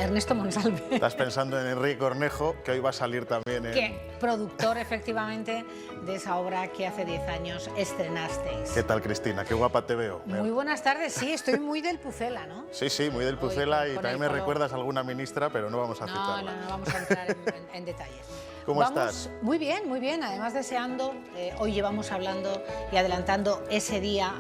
Ernesto Monsalve. Estás pensando en Enrique Cornejo, que hoy va a salir también en... Que productor, efectivamente, de esa obra que hace 10 años estrenasteis. ¿Qué tal, Cristina? Qué guapa te veo. Muy buenas tardes, sí, estoy muy del Pucela, ¿no? Sí, sí, muy del Pucela, y con también el me color. recuerdas a alguna ministra, pero no vamos a citarla. No vamos a entrar en detalles. ¿Cómo estás? Muy bien, muy bien. Además, deseando, hoy llevamos hablando y adelantando ese día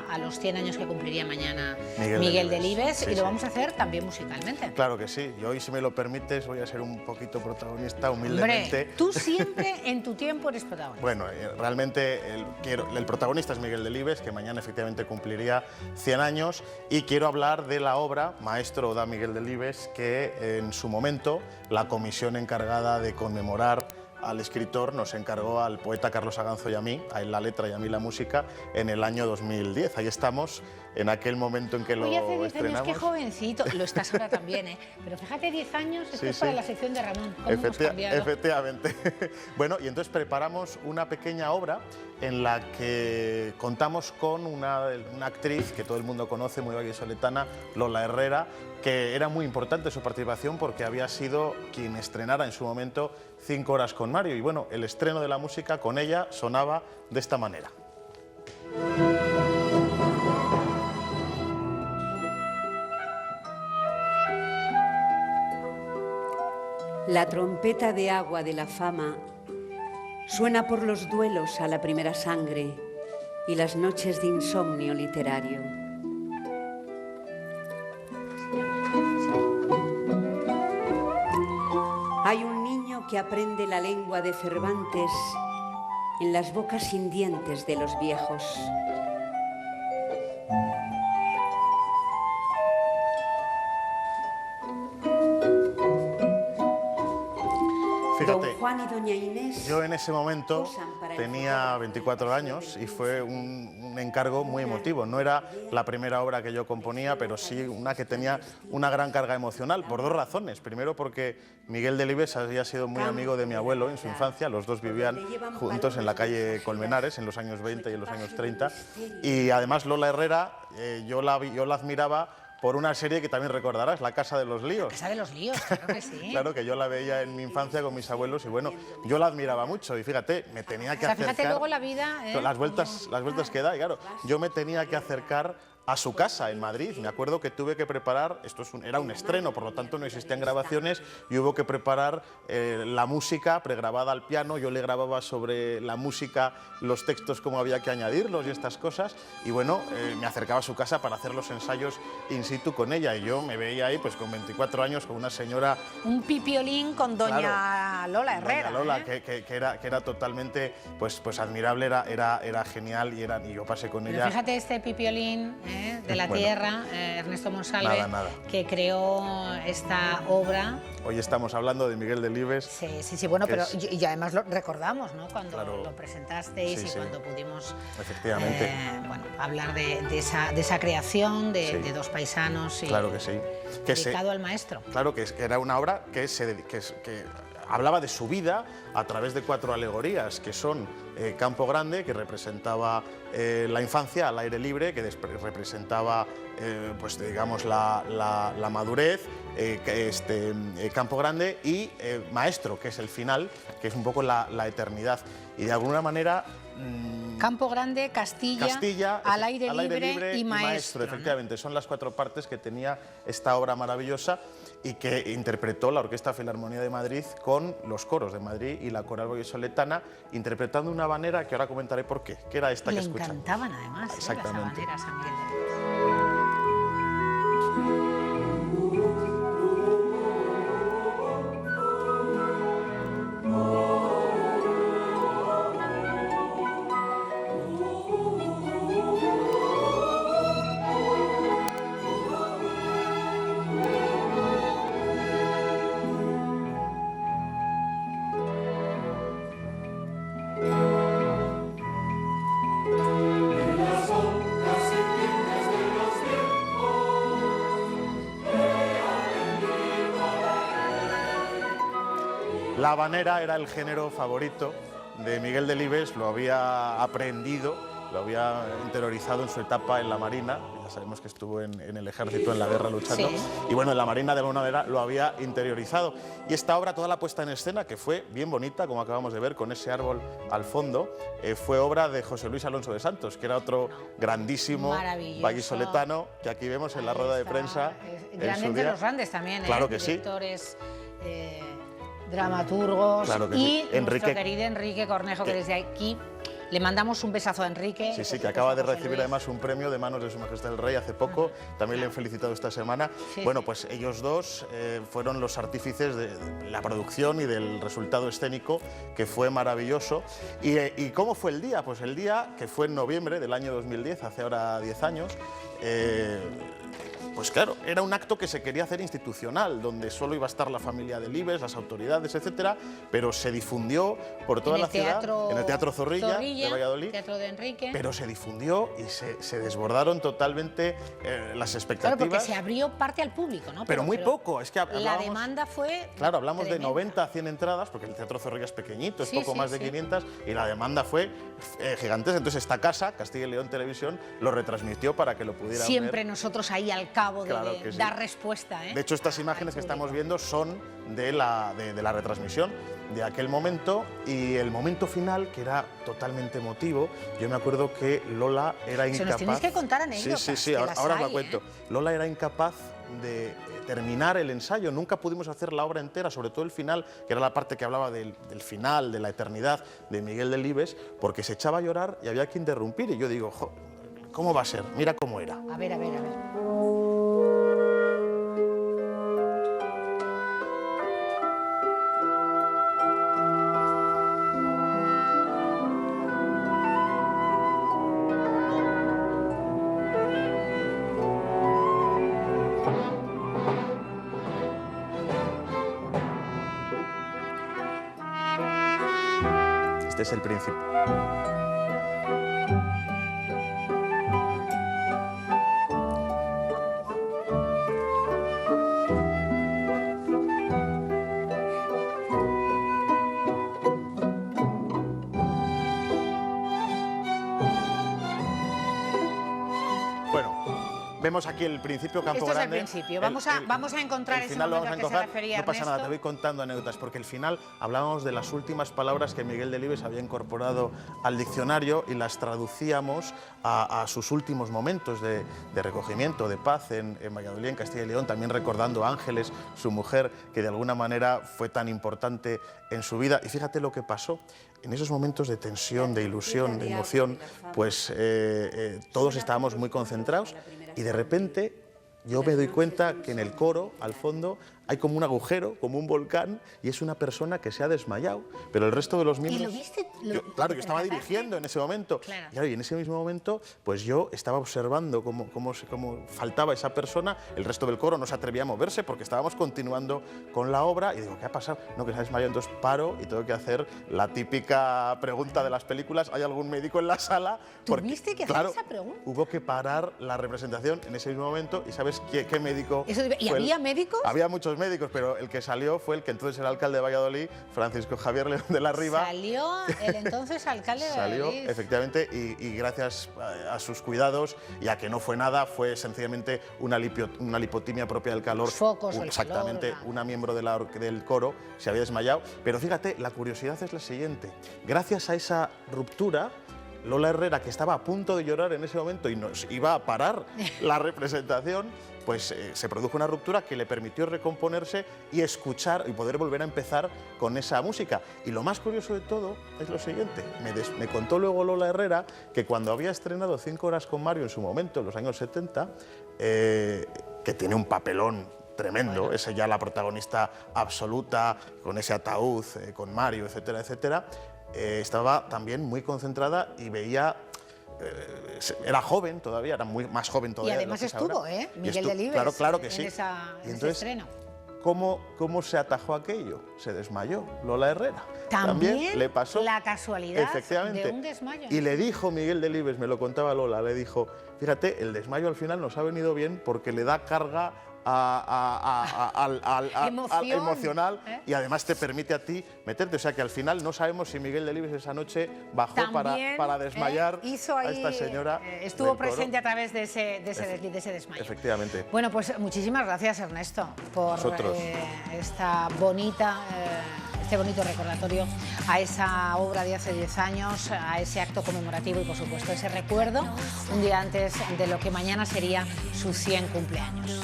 a los 100 años que cumpliría mañana Miguel Delibes, sí, y lo vamos a hacer también musicalmente. Claro que sí, y hoy, si me lo permites, voy a ser un poquito protagonista, humildemente. Hombre, tú siempre en tu tiempo eres protagonista. Bueno, realmente el protagonista es Miguel Delibes, que mañana efectivamente cumpliría 100 años, y quiero hablar de la obra Maestro da Miguel Delibes, que en su momento la comisión encargada de conmemorar al escritor nos encargó al poeta Carlos Aganzo y a mí, a él la letra y a mí la música, en el año 2010. Ahí estamos, en aquel momento en que lo hace 10 estrenamos. años, qué jovencito. Lo estás ahora también, ¿eh? Pero fíjate, 10 años, esto es para la sección de Ramón. ¿Cómo hemos cambiado? Efectivamente. Bueno, y entonces preparamos una pequeña obra en la que contamos con una actriz que todo el mundo conoce, muy vallisoletana, Lola Herrera, que era muy importante su participación porque había sido quien estrenara en su momento 5 horas con Mario. Y bueno, el estreno de la música con ella sonaba de esta manera. La trompeta de agua de la fama suena por los duelos a la primera sangre y las noches de insomnio literario. Hay un niño que aprende la lengua de Cervantes en las bocas sin dientes de los viejos. Fíjate, Don Juan y doña Inés, yo en ese momento tenía 24 años y fue un encargo muy emotivo. No era la primera obra que yo componía, pero sí una que tenía una gran carga emocional, por dos razones. Primero, porque Miguel Delibes había sido muy amigo de mi abuelo en su infancia. Los dos vivían juntos en la calle Colmenares en los años 20 y en los años 30. Y además Lola Herrera, yo la admiraba por una serie que también recordarás, La Casa de los Líos. La Casa de los Líos, claro que sí. Claro, que yo la veía en mi infancia con mis abuelos y bueno, yo la admiraba mucho y fíjate, me tenía que acercar... Fíjate luego la vida... Las vueltas que da, y claro, yo me tenía que acercar a su casa en Madrid. Me acuerdo que tuve que preparar, era un estreno, por lo tanto no existían grabaciones, y hubo que preparar la música pregrabada al piano. Yo le grababa sobre la música los textos, cómo había que añadirlos y estas cosas, y bueno, me acercaba a su casa para hacer los ensayos in situ con ella, y yo me veía ahí pues con 24 años con una señora... Un pipiolín con doña claro, Lola Herrera. Doña Lola, que era totalmente pues admirable, era genial, y yo pasé con Pero ella... fíjate este pipiolín de la tierra, Ernesto Monsalve, nada. que creó esta obra. Hoy estamos hablando de Miguel Delibes. Sí, bueno, pero y además lo recordamos, ¿no? Cuando lo presentasteis, sí, y cuando pudimos efectivamente. Bueno, hablar de esa creación de dos paisanos, y claro que sí. dedicado al maestro. Claro que era una obra que hablaba de su vida a través de 4 alegorías, que son Campo Grande, que representaba la infancia al aire libre, que representaba pues digamos la madurez, Campo Grande, y Maestro, que es el final, que es un poco la eternidad. Y de alguna manera... Campo Grande, Castilla, al aire libre y Maestro. Efectivamente, son las 4 partes que tenía esta obra maravillosa y que interpretó la Orquesta Filarmonía de Madrid con los coros de Madrid y la Coral Vallisoletana, interpretando una habanera que ahora comentaré por qué, que era esta que escuchamos. Le encantaban además las habaneras a Miguel Delibes. La habanera era el género favorito de Miguel Delibes, lo había aprendido, lo había interiorizado en su etapa en la Marina. Ya sabemos que estuvo en el ejército, en la guerra luchando, Sí. y bueno, en la Marina de alguna manera lo había interiorizado. Y esta obra, toda la puesta en escena, que fue bien bonita, como acabamos de ver, con ese árbol al fondo, fue obra de José Luis Alonso de Santos, que era otro grandísimo Maravilloso. vallisoletano, que aquí vemos en la rueda de prensa. Grande entre los grandes también, Claro que sí. Directores, dramaturgos, Claro que y sí. nuestro Enrique, querido Enrique Cornejo, que desde aquí le mandamos un besazo a Enrique. sí, que acaba de recibir además un premio de manos de Su Majestad el Rey hace poco, también le han felicitado esta semana. Sí, bueno, pues ellos dos fueron los artífices de la producción y del resultado escénico, que fue maravilloso. ¿Y cómo fue el día? Pues el día, que fue en noviembre del año 2010, hace ahora 10 años, pues claro, era un acto que se quería hacer institucional, donde solo iba a estar la familia de Delibes, las autoridades, etcétera, pero se difundió por toda la ciudad, en el Teatro Zorrilla de Valladolid, Teatro de Enrique. pero se difundió y se desbordaron totalmente las expectativas. Claro, porque se abrió parte al público, ¿no? Pero muy poco, es que la hablábamos, demanda fue claro, hablamos tremenda. de 90 a 100 entradas, porque el Teatro Zorrilla es pequeñito, es Sí, poco sí, más de sí. 500, y la demanda fue gigantesca. Entonces esta casa, Castilla y León Televisión, lo retransmitió para que lo pudieran Siempre ver. nosotros ahí al cabo de, Claro que sí. dar respuesta, ¿eh? De hecho, estas imágenes que estamos viendo son de la retransmisión de aquel momento, y el momento final, que era totalmente emotivo. Yo me acuerdo que Lola era incapaz... nos tienes que contar anécdotas, Sí, que ahora las os la hay, cuento. ¿eh? Lola era incapaz de terminar el ensayo, nunca pudimos hacer la obra entera, sobre todo el final, que era la parte que hablaba del final, de la eternidad de Miguel Delibes, porque se echaba a llorar y había que interrumpir, y yo digo, jo, ¿cómo va a ser? Mira cómo era. A ver, a ver, a ver. Este es el principio. Bueno, vemos aquí el principio, Campo Esto es el Grande. principio. Vamos a encontrar el ese final lo momento vamos a al que se encontrar. refería No pasa nada, Ernesto. te voy contando anécdotas, porque al final hablábamos de las últimas palabras que Miguel Delibes había incorporado al diccionario y las traducíamos a sus últimos momentos de recogimiento, de paz en Valladolid, en Castilla y León, también recordando a Ángeles, su mujer, que de alguna manera fue tan importante en su vida. Y fíjate lo que pasó. En esos momentos de tensión, de ilusión, de emoción, pues todos estábamos muy concentrados, y de repente yo me doy cuenta que en el coro, al fondo, hay como un agujero, como un volcán, y es una persona que se ha desmayado, pero el resto de los miembros... ¿Y lo viste? Claro, yo estaba ¿Percataste? dirigiendo en ese momento. Claro. Y en ese mismo momento, pues yo estaba observando cómo faltaba esa persona, el resto del coro no se atrevía a moverse porque estábamos continuando con la obra, y digo, ¿qué ha pasado? No, que se ha desmayado. Entonces paro y tengo que hacer la típica pregunta de las películas, ¿hay algún médico en la sala? ¿Tuviste que hacer claro, esa pregunta? hubo que parar la representación en ese mismo momento, y ¿sabes qué médico? ¿Y fue había médicos? Había muchos médicos, pero el que salió fue el que entonces era alcalde de Valladolid, Francisco Javier León de la Riva. Salió el entonces alcalde de Salió, Valladolid. efectivamente, y gracias a sus cuidados, y a que no fue nada, fue sencillamente una lipotimia propia del calor. Los focos, el exactamente, calor, una miembro del coro se había desmayado. Pero fíjate, la curiosidad es la siguiente. Gracias a esa ruptura, Lola Herrera, que estaba a punto de llorar en ese momento y nos iba a parar la representación, pues se produjo una ruptura que le permitió recomponerse y escuchar y poder volver a empezar con esa música. Y lo más curioso de todo es lo siguiente. Me contó luego Lola Herrera que cuando había estrenado 5 horas con Mario en su momento, en los años 70, que tiene un papelón tremendo, bueno, es ya la protagonista absoluta, con ese ataúd, con Mario, etcétera, etcétera, estaba también muy concentrada y veía... era joven todavía, era más joven todavía. Y además estuvo, Miguel Delibes, claro que sí. en ese estreno. ¿Cómo se atajó aquello? Se desmayó Lola Herrera. También le pasó la casualidad efectivamente, de un desmayo. Y le dijo Miguel Delibes, me lo contaba Lola, le dijo, fíjate, el desmayo al final nos ha venido bien porque le da carga emocional y además te permite a ti meterte. O sea que al final no sabemos si Miguel Delibes esa noche bajó también, para desmayar hizo ahí, a esta señora. Estuvo presente a través de ese desmayo. Efectivamente. Bueno, pues muchísimas gracias, Ernesto, por este bonito recordatorio a esa obra de hace 10 años, a ese acto conmemorativo y, por supuesto, ese recuerdo un día antes de lo que mañana sería su 100 cumpleaños.